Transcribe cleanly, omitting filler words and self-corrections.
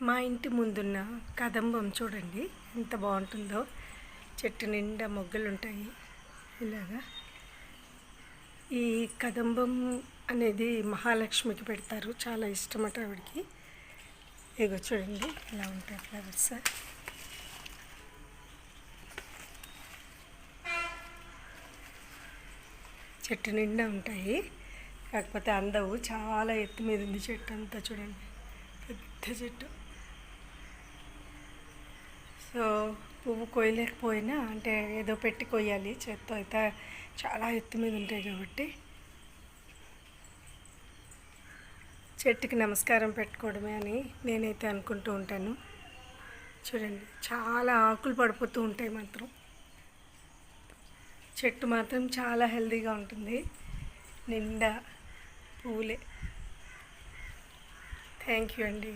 మా ఇంటి ముందున్న కదంబం చూడండి ఎంత బాగుంటుందో. చెట్టు నిండా మొగ్గలు ఉంటాయి ఇలాగా. ఈ కదంబం అనేది మహాలక్ష్మికి పెడతారు, చాలా ఇష్టమట ఆవిడకి. ఇగో చూడండి ఇలా ఉంటాయి ఫ్లవర్స్. చెట్టు నిండా ఉంటాయి, కాకపోతే అందవు. చాలా ఎత్తు మీద ఉంది చెట్టు అంతా, చూడండి పెద్ద చెట్టు. సో పువ్వు కొయ్యలేకపోయినా, అంటే ఏదో పెట్టి కొయ్యాలి చేత్తో అయితే, చాలా ఎత్తు మీద ఉంటాయి కాబట్టి చెట్టుకి నమస్కారం పెట్టుకోవడమే అని నేనైతే అనుకుంటూ ఉంటాను. చూడండి చాలా ఆకులు పడిపోతూ ఉంటాయి మాత్రం. చెట్టు మాత్రం చాలా హెల్తీగా ఉంటుంది, నిండా పువ్వులే. థ్యాంక్ యూ అండి.